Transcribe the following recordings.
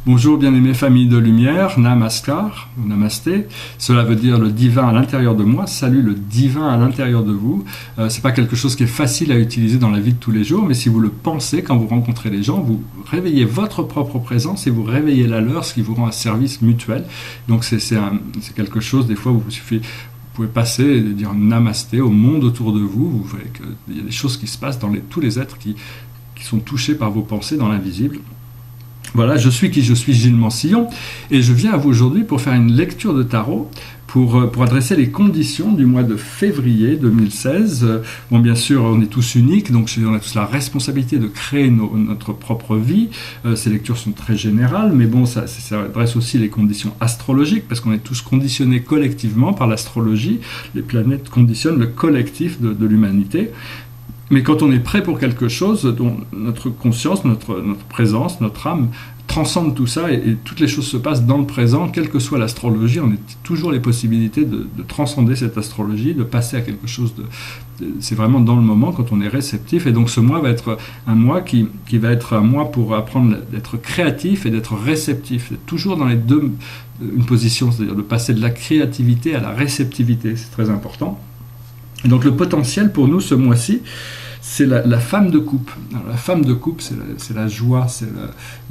Bonjour bien-aimée famille de lumière, Namaskar, ou Namasté, cela veut dire le divin à l'intérieur de moi, salut le divin à l'intérieur de vous. C'est pas quelque chose qui est facile à utiliser dans la vie de tous les jours, mais si vous le pensez quand vous rencontrez les gens, vous réveillez votre propre présence et vous réveillez la leur, ce qui vous rend un service mutuel. Donc c'est quelque chose, des fois, où vous pouvez passer et dire namasté au monde autour de vous. Vous voyez qu'il y a des choses qui se passent dans tous les êtres qui sont touchés par vos pensées dans l'invisible. Voilà, je suis qui je suis, Gilles Mansillon, et je viens à vous aujourd'hui pour faire une lecture de tarot, pour adresser les conditions du mois de février 2016. Bon, bien sûr, on est tous uniques, donc on a tous la responsabilité de créer notre propre vie. Ces lectures sont très générales, mais bon, ça adresse aussi les conditions astrologiques, parce qu'on est tous conditionnés collectivement par l'astrologie. Les planètes conditionnent le collectif de l'humanité. Mais quand on est prêt pour quelque chose, dont notre conscience, notre présence, notre âme transcende tout ça et toutes les choses se passent dans le présent, quelle que soit l'astrologie, on a toujours les possibilités de transcender cette astrologie, de passer à quelque chose c'est vraiment dans le moment quand on est réceptif. Et donc ce mois va être un mois qui va être un mois pour apprendre d'être créatif et d'être réceptif. C'est toujours dans les deux, une position, c'est-à-dire de passer de la créativité à la réceptivité, c'est très important. Et donc le potentiel pour nous ce mois-ci, c'est la femme de coupe. Alors, la femme de coupe, c'est la joie.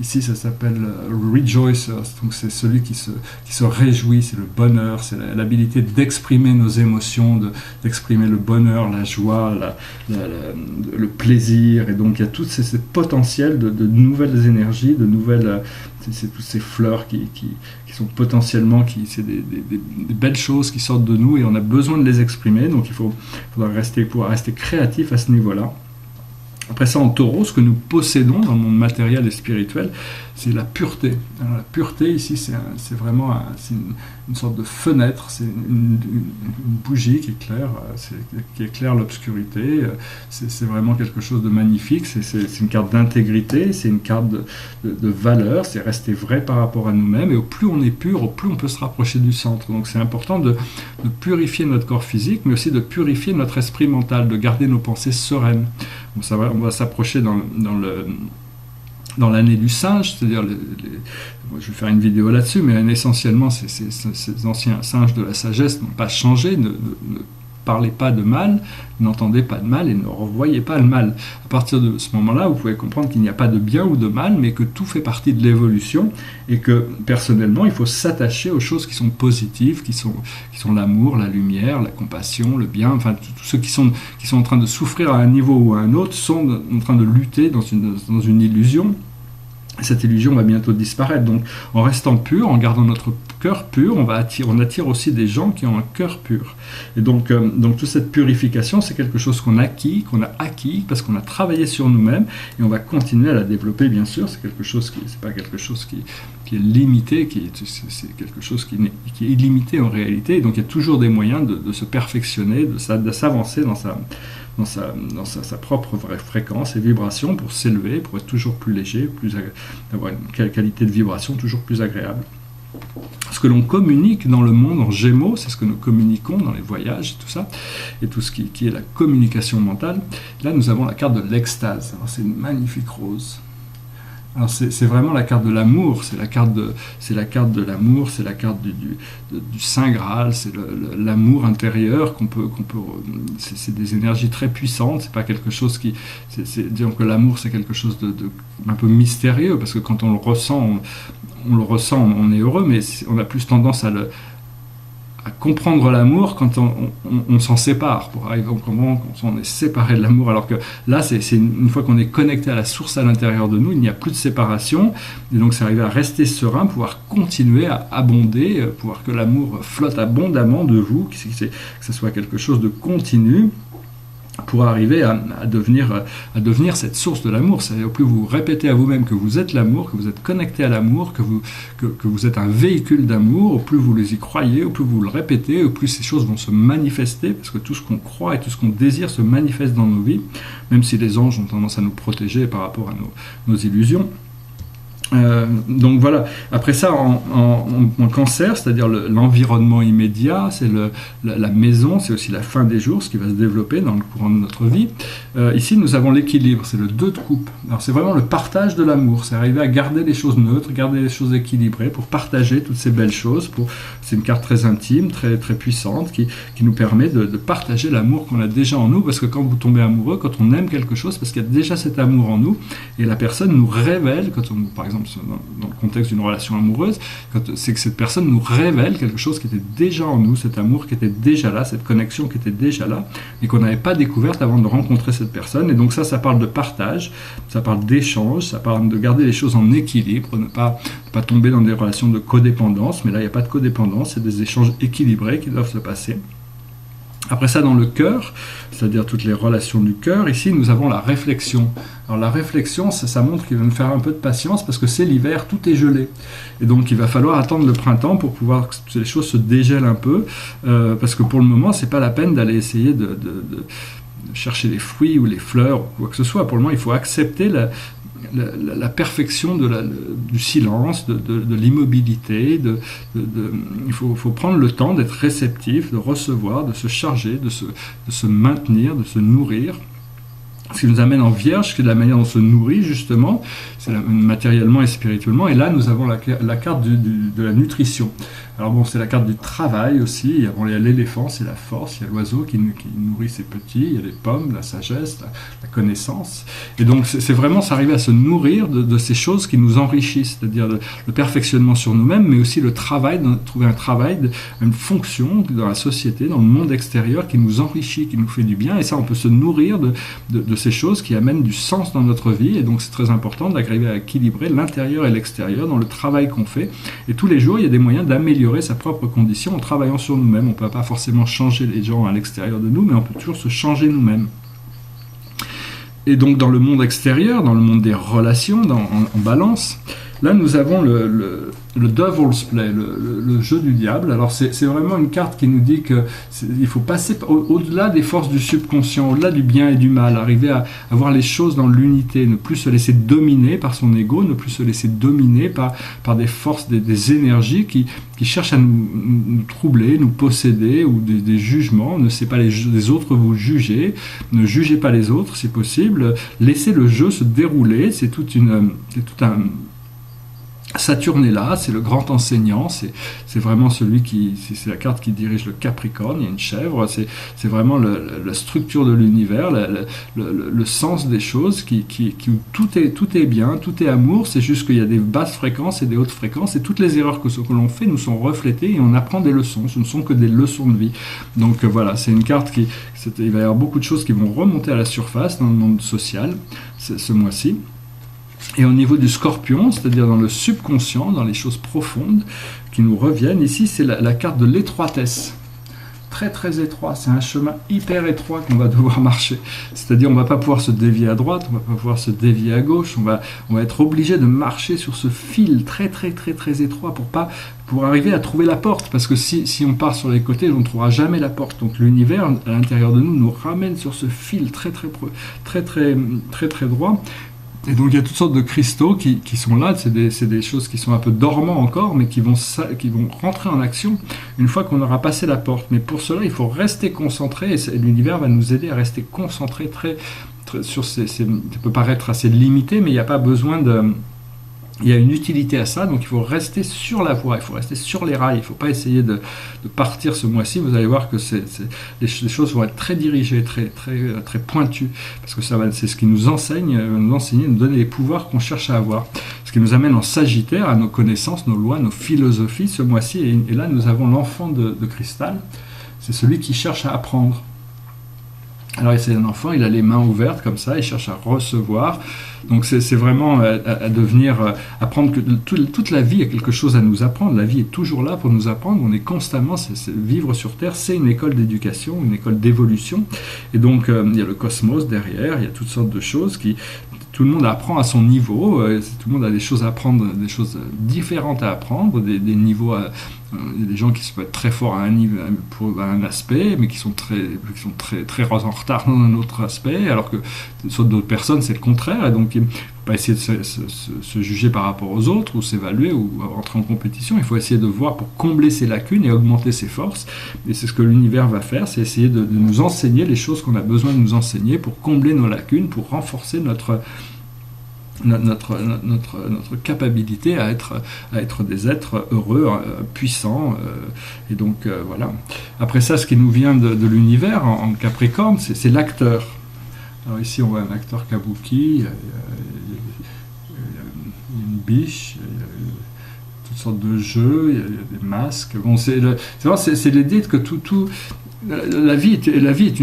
Ici, ça s'appelle rejoicer. Donc c'est celui qui se réjouit, c'est le bonheur, c'est l'habilité d'exprimer nos émotions, d'exprimer le bonheur, la joie, le plaisir. Et donc il y a tous ces potentiels de nouvelles énergies, de nouvelles... C'est toutes ces fleurs qui sont potentiellement, c'est des belles choses qui sortent de nous et on a besoin de les exprimer, donc il faudra pouvoir rester créatif à ce niveau-là. Après ça, en taureau, ce que nous possédons dans le monde matériel et spirituel, c'est la pureté. Alors, la pureté, ici, c'est vraiment une sorte de fenêtre, c'est une bougie qui éclaire l'obscurité. C'est vraiment quelque chose de magnifique, c'est une carte d'intégrité, c'est une carte de valeur, c'est rester vrai par rapport à nous-mêmes, et au plus on est pur, au plus on peut se rapprocher du centre. Donc c'est important de purifier notre corps physique, mais aussi de purifier notre esprit mental, de garder nos pensées sereines. Bon, on va s'approcher dans l'année du singe, c'est-à-dire, je vais faire une vidéo là-dessus, mais essentiellement, ces anciens singes de la sagesse n'ont pas changé, ne parlez pas de mal, n'entendez pas de mal et ne revoyez pas le mal. À partir de ce moment-là, vous pouvez comprendre qu'il n'y a pas de bien ou de mal, mais que tout fait partie de l'évolution et que, personnellement, il faut s'attacher aux choses qui sont positives, qui sont l'amour, la lumière, la compassion, le bien, enfin, tous ceux qui sont en train de souffrir à un niveau ou à un autre sont en train de lutter dans une illusion. Cette illusion va bientôt disparaître. Donc, en restant pur, en gardant notre cœur pur, on attire aussi des gens qui ont un cœur pur. Et donc toute cette purification, c'est quelque chose qu'on a acquis parce qu'on a travaillé sur nous-mêmes, et on va continuer à la développer, bien sûr. C'est pas quelque chose qui est limité, c'est quelque chose qui est illimité en réalité. Et donc, il y a toujours des moyens de se perfectionner, de s'avancer dans sa propre fréquence et vibration pour s'élever, pour être toujours plus léger, d'avoir une qualité de vibration toujours plus agréable. Ce que l'on communique dans le monde en Gémeaux, c'est ce que nous communiquons dans les voyages et tout ça, et tout ce qui est la communication mentale. Là, nous avons la carte de l'extase. Alors, c'est une magnifique rose. Alors c'est vraiment la carte de l'amour, c'est la carte de l'amour, c'est la carte du Saint Graal, c'est l'amour intérieur c'est des énergies très puissantes, c'est pas quelque chose disons que l'amour c'est quelque chose de un peu mystérieux, parce que quand on le ressent, on est heureux, mais on a plus tendance à comprendre l'amour quand on s'en sépare, pour arriver au moment quand on est séparé de l'amour, alors que là, c'est une fois qu'on est connecté à la source à l'intérieur de nous, il n'y a plus de séparation, et donc c'est arriver à rester serein, pouvoir continuer à abonder, pouvoir que l'amour flotte abondamment de vous, que ce soit quelque chose de continu, pour arriver à devenir cette source de l'amour. C'est-à-dire, au plus vous répétez à vous-même que vous êtes l'amour, que vous êtes connecté à l'amour, que vous êtes un véhicule d'amour, au plus vous y croyez, au plus vous le répétez, au plus ces choses vont se manifester, parce que tout ce qu'on croit et tout ce qu'on désire se manifeste dans nos vies, même si les anges ont tendance à nous protéger par rapport à nos illusions. Donc voilà, après ça en cancer, c'est-à-dire l'environnement immédiat, c'est la maison, c'est aussi la fin des jours, ce qui va se développer dans le courant de notre vie. Ici nous avons l'équilibre, c'est le 2 de coupe. Alors c'est vraiment le partage de l'amour, c'est arriver à garder les choses neutres, garder les choses équilibrées pour partager toutes ces belles choses. C'est une carte très intime, très, très puissante qui nous permet de partager l'amour qu'on a déjà en nous, parce que quand vous tombez amoureux, quand on aime quelque chose, parce qu'il y a déjà cet amour en nous, et la personne nous révèle, quand on, par exemple dans le contexte d'une relation amoureuse, c'est que cette personne nous révèle quelque chose qui était déjà en nous, cet amour qui était déjà là, cette connexion qui était déjà là, et qu'on n'avait pas découverte avant de rencontrer cette personne. Et donc ça parle de partage, ça parle d'échange, ça parle de garder les choses en équilibre, ne pas tomber dans des relations de codépendance, mais là il n'y a pas de codépendance, c'est des échanges équilibrés qui doivent se passer. Après ça, dans le cœur, c'est-à-dire toutes les relations du cœur, ici nous avons la réflexion. Alors la réflexion, ça montre qu'il va nous faire un peu de patience parce que c'est l'hiver, tout est gelé. Et donc il va falloir attendre le printemps pour pouvoir que les choses se dégèlent un peu, parce que pour le moment, c'est pas la peine d'aller essayer de chercher les fruits ou les fleurs ou quoi que ce soit. Pour le moment, il faut accepter la perfection du silence, de l'immobilité. Il faut prendre le temps d'être réceptif, de recevoir, de se charger, de se maintenir, de se nourrir. Ce qui nous amène en Vierge, qui est la manière dont on se nourrit justement, c'est matériellement et spirituellement. Et là, nous avons la carte de la nutrition. Alors bon, c'est la carte du travail aussi. Il y a l'éléphant, c'est la force. Il y a l'oiseau qui nourrit ses petits. Il y a les pommes, la sagesse, la connaissance. Et donc, c'est vraiment s'arriver à se nourrir de ces choses qui nous enrichissent, c'est-à-dire le perfectionnement sur nous-mêmes, mais aussi le travail, trouver un travail, une fonction dans la société, dans le monde extérieur qui nous enrichit, qui nous fait du bien. Et ça, on peut se nourrir de ces choses qui amènent du sens dans notre vie. Et donc, c'est très important d'arriver à équilibrer l'intérieur et l'extérieur dans le travail qu'on fait. Et tous les jours, il y a des moyens d'améliorer sa propre condition en travaillant sur nous-mêmes. On ne peut pas forcément changer les gens à l'extérieur de nous, mais on peut toujours se changer nous-mêmes. Et donc dans le monde extérieur, dans le monde des relations, en balance, là nous avons le Devil's Play, le jeu du diable. Alors c'est vraiment une carte qui nous dit qu'il faut passer au-delà des forces du subconscient, au-delà du bien et du mal, arriver à voir les choses dans l'unité, ne plus se laisser dominer par son ego, ne plus se laisser dominer par des forces, des énergies qui cherchent à nous troubler, nous posséder, ou des jugements. Ne laissez pas les autres vous juger, ne jugez pas les autres si possible, laissez le jeu se dérouler. C'est tout un... Saturne est là, c'est le grand enseignant, c'est vraiment c'est la carte qui dirige le Capricorne. Il y a une chèvre, c'est vraiment la structure de l'univers, le sens des choses, où tout est bien, tout est amour. C'est juste qu'il y a des basses fréquences et des hautes fréquences, et toutes les erreurs que l'on fait nous sont reflétées et on apprend des leçons. Ce ne sont que des leçons de vie. Donc voilà, c'est une carte il va y avoir beaucoup de choses qui vont remonter à la surface dans le monde social ce mois-ci. Et au niveau du Scorpion, c'est-à-dire dans le subconscient, dans les choses profondes qui nous reviennent, ici c'est la carte de l'étroitesse. Très très étroit, c'est un chemin hyper étroit qu'on va devoir marcher. C'est-à-dire on ne va pas pouvoir se dévier à droite, on ne va pas pouvoir se dévier à gauche, on va être obligé de marcher sur ce fil très très très très étroit pour arriver à trouver la porte. Parce que si on part sur les côtés, on ne trouvera jamais la porte. Donc l'univers à l'intérieur de nous ramène sur ce fil très très très très très très droit. Et donc il y a toutes sortes de cristaux qui sont là, c'est des choses qui sont un peu dormants encore, mais qui vont rentrer en action une fois qu'on aura passé la porte. Mais pour cela, il faut rester concentré, et l'univers va nous aider à rester concentré sur ça peut paraître assez limité, mais il n'y a pas besoin il y a une utilité à ça, donc il faut rester sur la voie, il faut rester sur les rails, il ne faut pas essayer de partir ce mois-ci. Vous allez voir que les choses vont être très dirigées, très, très, très pointues, parce que c'est ce qui nous enseigne, nous donner les pouvoirs qu'on cherche à avoir. Ce qui nous amène en Sagittaire à nos connaissances, nos lois, nos philosophies ce mois-ci, et là nous avons l'enfant de cristal, c'est celui qui cherche à apprendre. Alors c'est un enfant, il a les mains ouvertes comme ça, il cherche à recevoir. Donc c'est vraiment à devenir, apprendre que toute la vie a quelque chose à nous apprendre. La vie est toujours là pour nous apprendre. On est constamment, vivre sur Terre, c'est une école d'éducation, une école d'évolution. Et donc il y a le cosmos derrière, il y a toutes sortes de choses tout le monde apprend à son niveau, tout le monde a des choses à apprendre, des choses différentes à apprendre, des niveaux il y a des gens qui peuvent être très forts à un aspect, mais qui sont très très en retard dans un autre aspect, alors que sur d'autres personnes c'est le contraire. Et donc pas essayer de se juger par rapport aux autres, ou s'évaluer, ou entrer en compétition. Il faut essayer de voir pour combler ses lacunes et augmenter ses forces. Et c'est ce que l'univers va faire, c'est essayer de nous enseigner les choses qu'on a besoin de nous enseigner pour combler nos lacunes, pour renforcer notre capacité à être des êtres heureux, puissants. Et donc, voilà. Après ça, ce qui nous vient de l'univers, en Capricorne, c'est l'acteur. Alors ici, on voit un acteur kabuki, il y a une biche, il y a toutes sortes de jeux, il y a des masques. Bon, c'est l'idée que la vie est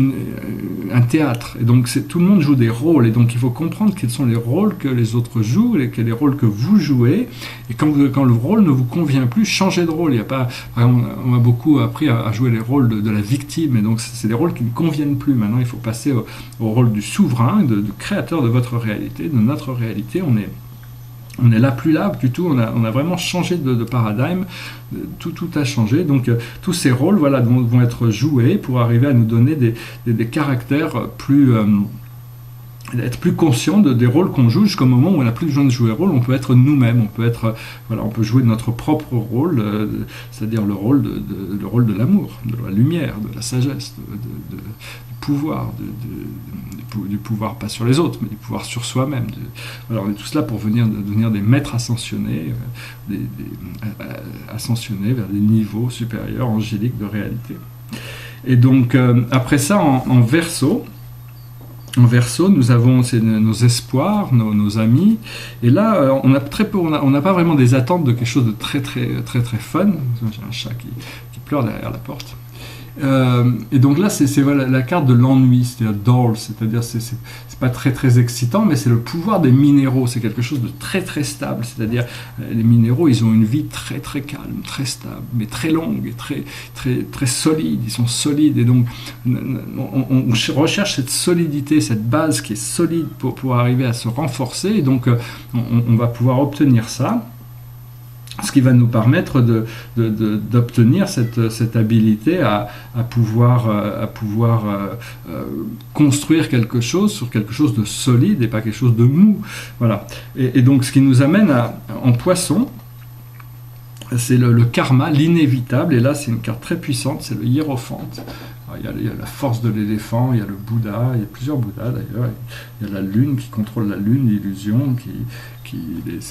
un théâtre, et donc tout le monde joue des rôles, et donc il faut comprendre quels sont les rôles que les autres jouent, et quels sont les rôles que vous jouez, et quand le rôle ne vous convient plus, changez de rôle. Il y a pas, par exemple, on a beaucoup appris à jouer les rôles de la victime, et donc c'est des rôles qui ne conviennent plus. Maintenant, il faut passer au rôle du souverain, du créateur de votre réalité, de notre réalité. On est là, plus là du tout, on a vraiment changé de paradigme, tout a changé, donc tous ces rôles, voilà, vont être joués pour arriver à nous donner des caractères plus... être plus conscient des rôles qu'on joue, jusqu'au moment où on n'a plus besoin de jouer rôle, on peut être nous-mêmes, on peut jouer notre propre rôle, c'est-à-dire le rôle de l'amour, de la lumière, de la sagesse, du pouvoir, du pouvoir pas sur les autres, mais du pouvoir sur soi-même. Alors on est tous là pour devenir des maîtres ascensionnés, ascensionnés vers des niveaux supérieurs, angéliques de réalité. Et donc après ça, en Verseau, nous avons nos espoirs, nos amis, et là, on a très peu, on n'a pas vraiment des attentes de quelque chose de très fun. J'ai un chat qui pleure derrière la porte. Et donc là, c'est voilà, la carte de l'ennui, c'est-à-dire dull, c'est-à-dire c'est pas très excitant, mais c'est le pouvoir des minéraux, c'est quelque chose de très stable, c'est-à-dire les minéraux, ils ont une vie très calme, très stable, mais très longue et très solide, ils sont solides, et donc on recherche cette solidité, cette base qui est solide pour arriver à se renforcer, et donc on va pouvoir obtenir ça. Ce qui va nous permettre d'obtenir cette habilité à pouvoir construire quelque chose sur quelque chose de solide et pas quelque chose de mou. Voilà. Et donc ce qui nous amène en Poisson, c'est le karma, l'inévitable, et là c'est une carte très puissante, c'est le hiérophante. Alors, il y a la force de l'éléphant, il y a le Bouddha, il y a plusieurs Bouddhas d'ailleurs, il y a la lune qui contrôle la lune, l'illusion,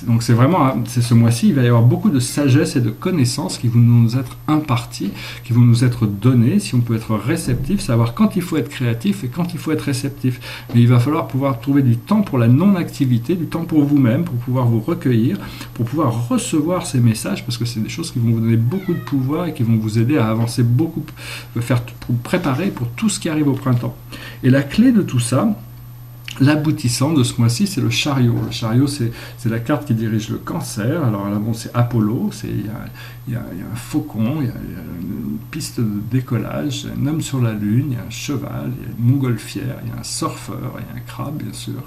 donc c'est vraiment, ce mois-ci, il va y avoir beaucoup de sagesse et de connaissances qui vont nous être imparties, qui vont nous être données, si on peut être réceptif, savoir quand il faut être créatif et quand il faut être réceptif. Mais il va falloir pouvoir trouver du temps pour la non-activité, du temps pour vous-même, pour pouvoir vous recueillir, pour pouvoir recevoir ces messages, parce que c'est des choses qui vont vous donner beaucoup de pouvoir et qui vont vous aider à avancer beaucoup, pour préparer pour tout ce qui arrive au printemps. Et la clé de tout ça, l'aboutissant de ce mois-ci, c'est le chariot. Le chariot, c'est la carte qui dirige le Cancer. Alors là, bon, c'est Apollo, il y a un faucon, il y a une piste de décollage, il y a un homme sur la lune, il y a un cheval, il y a une montgolfière, il y a un surfeur, il y a un crabe, bien sûr,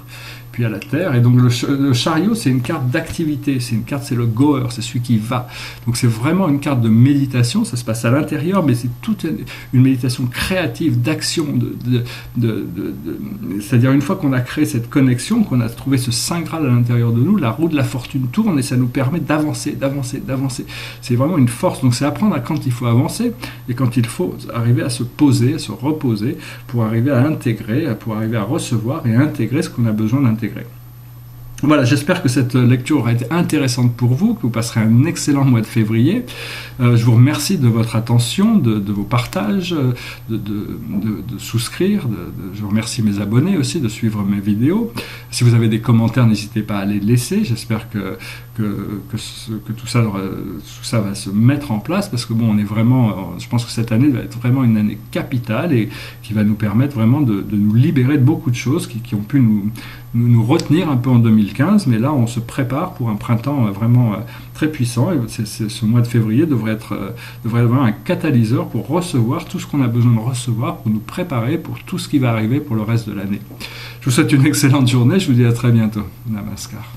puis il y a la Terre. Et donc le chariot, c'est une carte d'activité, c'est le goer, c'est celui qui va. Donc c'est vraiment une carte de méditation, ça se passe à l'intérieur, mais c'est toute une méditation créative, d'action, c'est-à-dire une fois qu'on a créé cette connexion, qu'on a trouvé ce Saint Graal à l'intérieur de nous, la roue de la fortune tourne et ça nous permet d'avancer. C'est vraiment une force. Donc c'est apprendre à quand il faut avancer et quand il faut arriver à se poser, à se reposer pour arriver à intégrer, pour arriver à recevoir et à intégrer ce qu'on a besoin d'intégrer. Voilà, j'espère que cette lecture aura été intéressante pour vous, que vous passerez un excellent mois de février. Je vous remercie de votre attention, de vos partages, de souscrire. Je remercie mes abonnés aussi de suivre mes vidéos. Si vous avez des commentaires, n'hésitez pas à les laisser. J'espère que tout ça va se mettre en place, parce que bon, on est vraiment, je pense que cette année va être vraiment une année capitale et qui va nous permettre vraiment de nous libérer de beaucoup de choses qui ont pu nous retenir un peu en 2015, mais là on se prépare pour un printemps vraiment très puissant, et ce mois de février devrait être vraiment un catalyseur pour recevoir tout ce qu'on a besoin de recevoir, pour nous préparer pour tout ce qui va arriver pour le reste de l'année. Je vous souhaite une excellente journée, je vous dis à très bientôt. Namaskar.